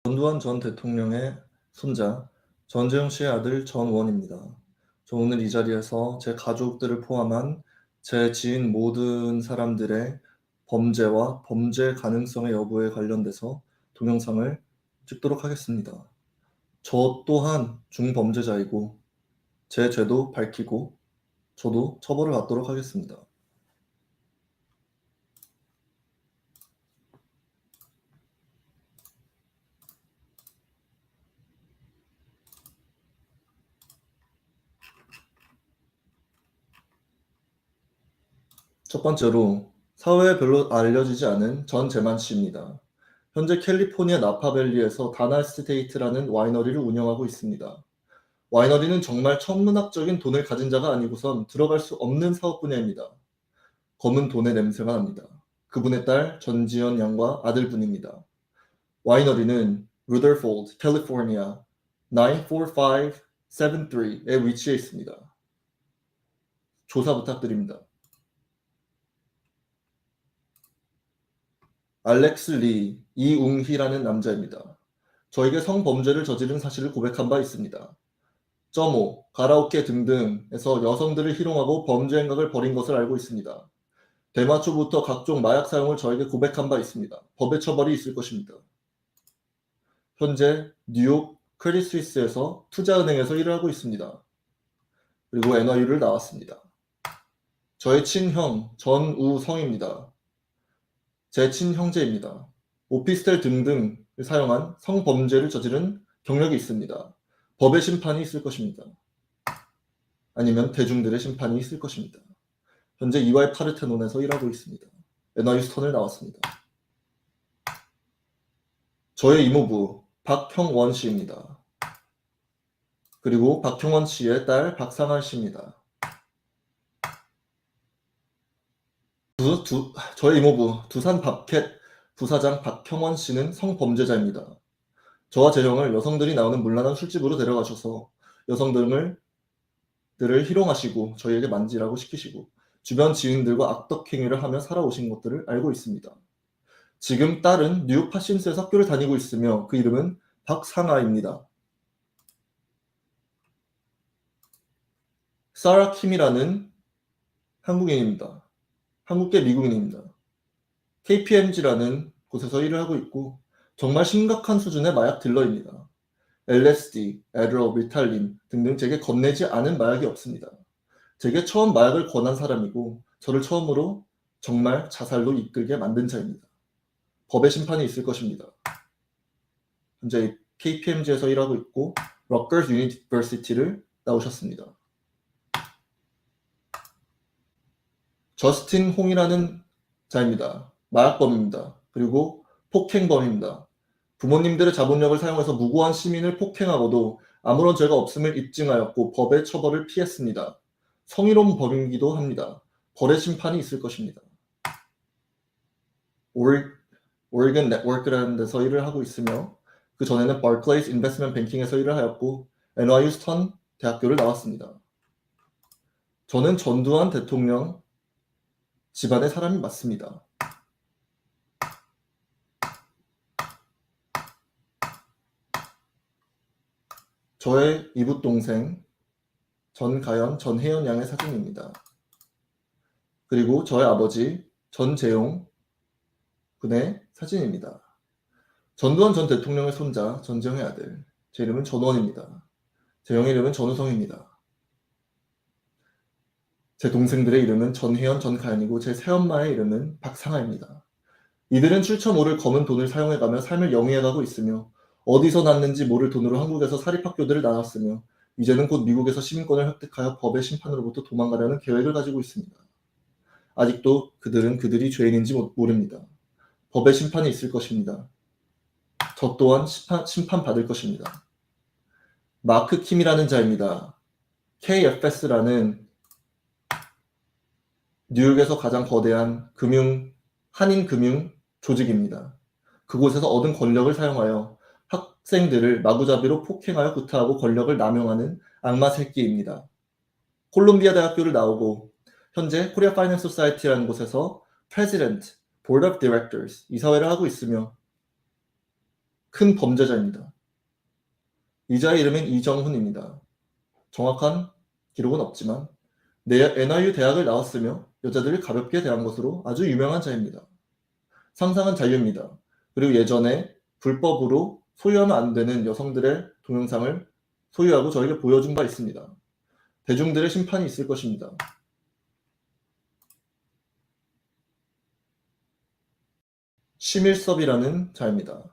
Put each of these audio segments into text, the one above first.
전두환 전 대통령의 손자 전재용 씨의 아들 전원입니다. 저 오늘 이 자리에서 제 가족들을 포함한 제 지인 모든 사람들의 범죄와 범죄 가능성의 여부에 관련돼서 동영상을 찍도록 하겠습니다. 저 또한 중범죄자이고 제 죄도 밝히고 저도 처벌을 받도록 하겠습니다. 첫 번째로 사회에 별로 알려지지 않은 전재만 씨입니다. 현재 캘리포니아 나파밸리에서 다나 스테이트라는 와이너리를 운영하고 있습니다. 와이너리는 정말 천문학적인 돈을 가진 자가 아니고선 들어갈 수 없는 사업 분야입니다. 검은 돈의 냄새가 납니다. 그분의 딸 전지현 양과 아들분입니다. 와이너리는 루더폴드, 캘리포니아 94573에 위치해 있습니다. 조사 부탁드립니다. 알렉스 리 이웅희라는 남자입니다. 저에게 성범죄를 저지른 사실을 고백한 바 있습니다. 점오, 가라오케 등등에서 여성들을 희롱하고 범죄 행각을 벌인 것을 알고 있습니다. 대마 초부터 각종 마약 사용을 저에게 고백한 바 있습니다. 법의 처벌이 있을 것입니다. 현재 뉴욕 크레딧 스위스에서 투자은행에서 일을 하고 있습니다. 그리고 NYU를 나왔습니다. 저의 친형 전우성입니다. 제 친형제입니다. 오피스텔 등등을 사용한 성범죄를 저지른 경력이 있습니다. 법의 심판이 있을 것입니다. 아니면 대중들의 심판이 있을 것입니다. 현재 EY 파르테논에서 일하고 있습니다. NYU 스턴을 나왔습니다. 저의 이모부 박형원 씨입니다. 그리고 박형원 씨의 딸 박상한 씨입니다. 저의 이모부 두산 밥캣 부사장 박형원 씨는 성범죄자입니다. 저와 제 형을 여성들이 나오는 문란한 술집으로 데려가셔서 여성들을 희롱하시고 저희에게 만지라고 시키시고 주변 지인들과 악덕 행위를 하며 살아오신 것들을 알고 있습니다. 지금 딸은 뉴욕 파신스에서 학교를 다니고 있으며 그 이름은 박상아입니다. 사라 킴이라는 한국인입니다. 한국계 미국인입니다. KPMG라는 곳에서 일을 하고 있고 정말 심각한 수준의 마약 딜러입니다. LSD, 에드럴, 리탈린 등등 제게 겁내지 않은 마약이 없습니다. 제게 처음 마약을 권한 사람이고 저를 처음으로 정말 자살로 이끌게 만든 자입니다. 법의 심판이 있을 것입니다. 현재 KPMG에서 일하고 있고 러커스 유니버시티를 나오셨습니다. 저스틴 홍이라는 자입니다. 마약범입니다. 그리고 폭행범입니다. 부모님들의 자본력을 사용해서 무고한 시민을 폭행하고도 아무런 죄가 없음을 입증하였고 법의 처벌을 피했습니다. 성희롱 범이기도 합니다. 벌의 심판이 있을 것입니다. 오리건 네트워크라는 데서 일을 하고 있으며 그 전에는 바클레이스 인베스트먼트 뱅킹에서 일을 하였고 NYU 스턴 대학교를 나왔습니다. 저는 전두환 대통령 집안의 사람이 맞습니다. 저의 이붓 동생 전가연, 전혜연 양의 사진입니다. 그리고 저의 아버지 전재용 군의 사진입니다. 전두환 전 대통령의 손자 전재용의 아들, 제 이름은 전원입니다. 제 형의 이름은 전우성입니다. 제 동생들의 이름은 전혜연, 전가연이고 제 새엄마의 이름은 박상아입니다. 이들은 출처 모를 검은 돈을 사용해가며 삶을 영위해가고 있으며 어디서 났는지 모를 돈으로 한국에서 사립학교들을 나눴으며 이제는 곧 미국에서 시민권을 획득하여 법의 심판으로부터 도망가려는 계획을 가지고 있습니다. 아직도 그들은 그들이 죄인인지 모릅니다. 법의 심판이 있을 것입니다. 저 또한 심판받을 것입니다. 마크 킴이라는 자입니다. KFS라는 뉴욕에서 가장 거대한 한인 금융 조직입니다. 그곳에서 얻은 권력을 사용하여 학생들을 마구잡이로 폭행하여 구타하고 권력을 남용하는 악마 새끼입니다. 콜롬비아 대학교를 나오고 현재 코리아 파이낸스 소사이티라는 곳에서 President, Board of Directors, 이사회를 하고 있으며 큰 범죄자입니다. 이자의 이름은 이정훈입니다. 정확한 기록은 없지만 NIU 대학을 나왔으며 여자들을 가볍게 대한 것으로 아주 유명한 자입니다. 상상은 자유입니다. 그리고 예전에 불법으로 소유하면 안 되는 여성들의 동영상을 소유하고 저에게 보여준 바 있습니다. 대중들의 심판이 있을 것입니다. 심일섭이라는 자입니다.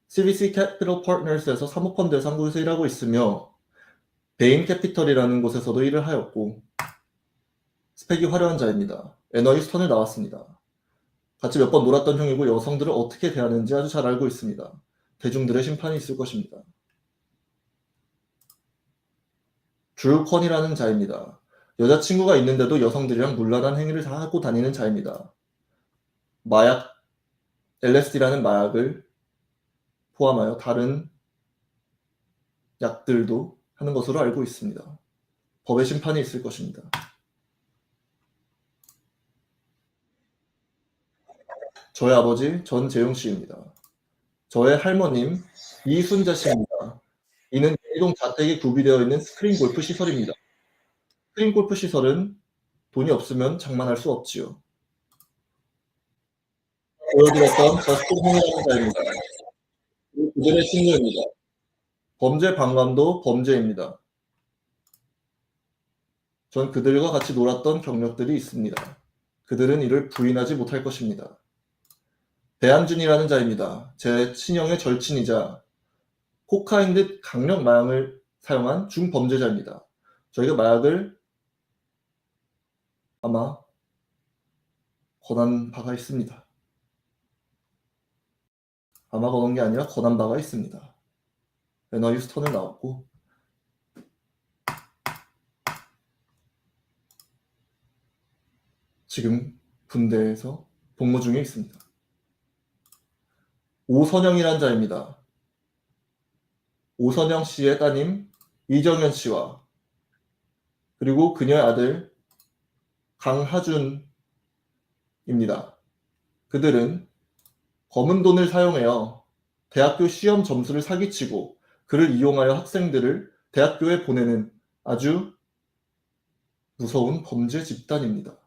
CVC Capital Partners에서 사모펀드에서 한국에서 일하고 있으며 베인 캐피털이라는 곳에서도 일을 하였고 스펙이 화려한 자입니다. NIU 스턴을 나왔습니다. 같이 몇 번 놀았던 형이고 여성들을 어떻게 대하는지 아주 잘 알고 있습니다. 대중들의 심판이 있을 것입니다. 줄 콘이라는 자입니다. 여자친구가 있는데도 여성들이랑 문란한 행위를 다 하고 다니는 자입니다. 마약, LSD라는 마약을 포함하여 다른 약들도 하는 것으로 알고 있습니다. 법의 심판이 있을 것입니다. 저의 아버지 전재용 씨입니다. 저의 할머님 이순자 씨입니다. 이는 이동 자택에 구비되어 있는 스크린 골프 시설입니다. 스크린 골프 시설은 돈이 없으면 장만할 수 없지요. 보여드렸던 저스틴 홍이라는 자입니다. 그들의 친구입니다. 범죄 방감도 범죄입니다. 전 그들과 같이 놀았던 경력들이 있습니다. 그들은 이를 부인하지 못할 것입니다. 배한준이라는 자입니다. 제 친형의 절친이자 코카인 듯 강력 마약을 사용한 중범죄자입니다. 저희가 마약을 아마 권한 바가 있습니다. 아마 권한 게 아니라 권한 바가 있습니다. NIU 스턴을 나왔고 지금 군대에서 복무 중에 있습니다. 오선영이란 자입니다. 오선영 씨의 따님 이정현 씨와 그리고 그녀의 아들 강하준입니다. 그들은 검은 돈을 사용하여 대학교 시험 점수를 사기치고 그를 이용하여 학생들을 대학교에 보내는 아주 무서운 범죄 집단입니다.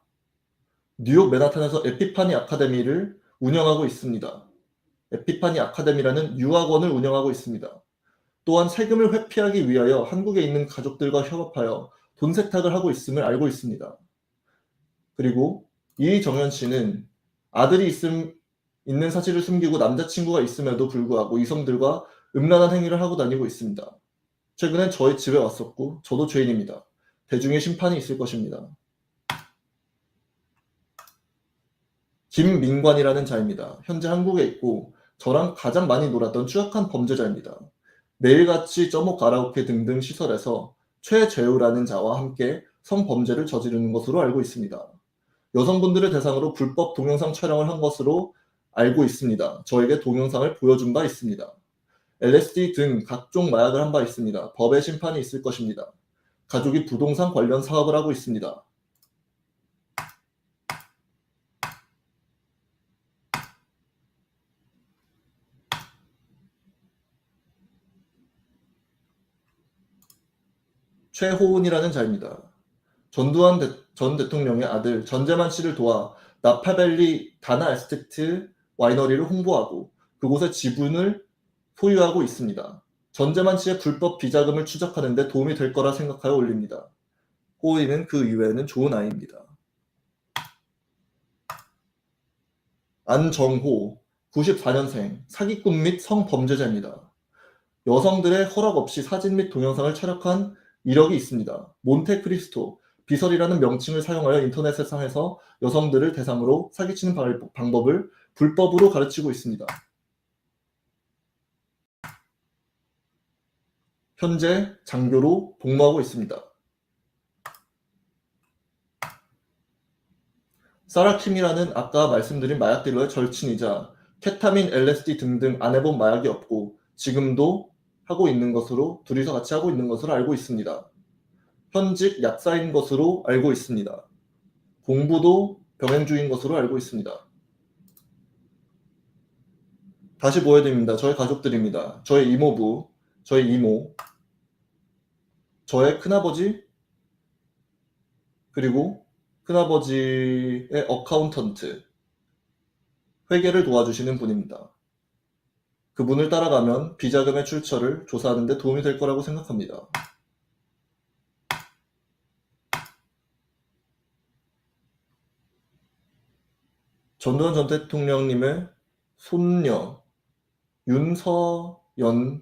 뉴욕 맨하탄에서 에피파니 아카데미를 운영하고 있습니다. 에피파니 아카데미라는 유학원을 운영하고 있습니다. 또한 세금을 회피하기 위하여 한국에 있는 가족들과 협업하여 돈 세탁을 하고 있음을 알고 있습니다. 그리고 이정현 씨는 아들이 있는 사실을 숨기고 남자친구가 있음에도 불구하고 이성들과 음란한 행위를 하고 다니고 있습니다. 최근엔 저희 집에 왔었고 저도 죄인입니다. 대중의 심판이 있을 것입니다. 김민관이라는 자입니다. 현재 한국에 있고 저랑 가장 많이 놀았던 추악한 범죄자입니다. 매일같이 점호 가라오케 등등 시설에서 최재우라는 자와 함께 성범죄를 저지르는 것으로 알고 있습니다. 여성분들을 대상으로 불법 동영상 촬영을 한 것으로 알고 있습니다. 저에게 동영상을 보여준 바 있습니다. LSD 등 각종 마약을 한 바 있습니다. 법의 심판이 있을 것입니다. 가족이 부동산 관련 사업을 하고 있습니다. 최호은이라는 자입니다. 전두환 전 대통령의 아들 전재만 씨를 도와 나파밸리 다나 에스테트 와이너리를 홍보하고 그곳의 지분을 소유하고 있습니다. 전재만 씨의 불법 비자금을 추적하는 데 도움이 될 거라 생각하여 올립니다. 호은이는 그 이외에는 좋은 아이입니다. 안정호 94년생 사기꾼 및 성범죄자입니다. 여성들의 허락 없이 사진 및 동영상을 촬영한 이력이 있습니다. 몬테크리스토 비설이라는 명칭을 사용하여 인터넷상에서 여성들을 대상으로 사기치는 방법을 불법으로 가르치고 있습니다. 현재 장교로 복무하고 있습니다. 사라킴이라는 아까 말씀드린 마약 딜러의 절친이자 케타민, LSD 등등 안 해본 마약이 없고 지금도 하고 있는 것으로 둘이서 같이 하고 있는 것으로 알고 있습니다. 현직 약사인 것으로 알고 있습니다. 공부도 병행중인 것으로 알고 있습니다. 다시 보여드립니다. 저의 가족들입니다. 저의 이모부, 저의 이모, 저의 큰아버지, 그리고 큰아버지의 어카운턴트, 회계를 도와주시는 분입니다. 그분을 따라가면 비자금의 출처를 조사하는 데 도움이 될 거라고 생각합니다. 전두환 전 대통령님의 손녀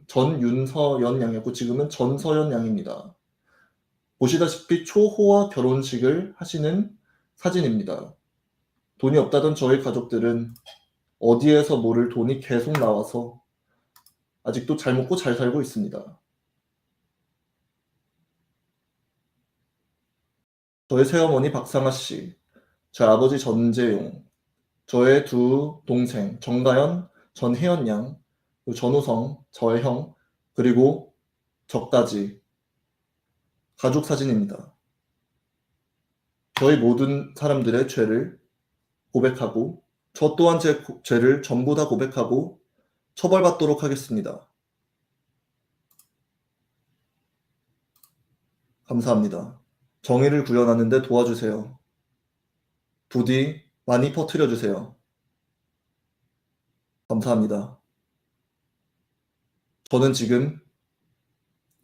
전윤서연 양이었고 지금은 전서연 양입니다. 보시다시피 초호화 결혼식을 하시는 사진입니다. 돈이 없다던 저희 가족들은 어디에서 모를 돈이 계속 나와서 아직도 잘 먹고 잘 살고 있습니다. 저의 새어머니 박상아 씨, 저희 아버지 전재용, 저의 두 동생 정다연, 전혜연 양, 그리고 전우성, 저의 형, 그리고 저까지 가족 사진입니다. 저희 모든 사람들의 죄를 고백하고 저 또한 제 죄를 전부 다 고백하고 처벌받도록 하겠습니다. 감사합니다. 정의를 구현하는 데 도와주세요. 부디 많이 퍼뜨려 주세요. 감사합니다. 저는 지금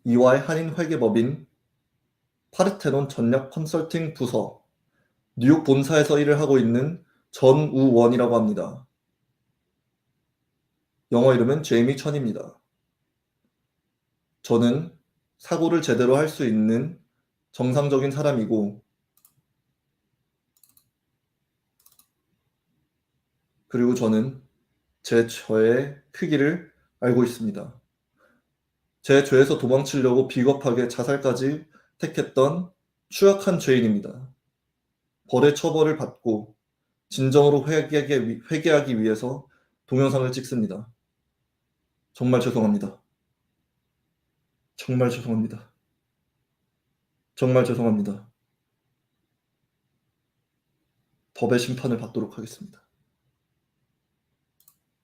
이화의 한인회계법인 파르테논 전략 컨설팅 부서 뉴욕 본사에서 일을 하고 있는 전우원이라고 합니다. 영어 이름은 제이미 천입니다. 저는 사고를 제대로 할 수 있는 정상적인 사람이고 그리고 저는 제 죄의 크기를 알고 있습니다. 제 죄에서 도망치려고 비겁하게 자살까지 택했던 추악한 죄인입니다. 벌의 처벌을 받고 진정으로 회개하기 위해서 동영상을 찍습니다. 정말 죄송합니다. 정말 죄송합니다. 정말 죄송합니다. 법의 심판을 받도록 하겠습니다.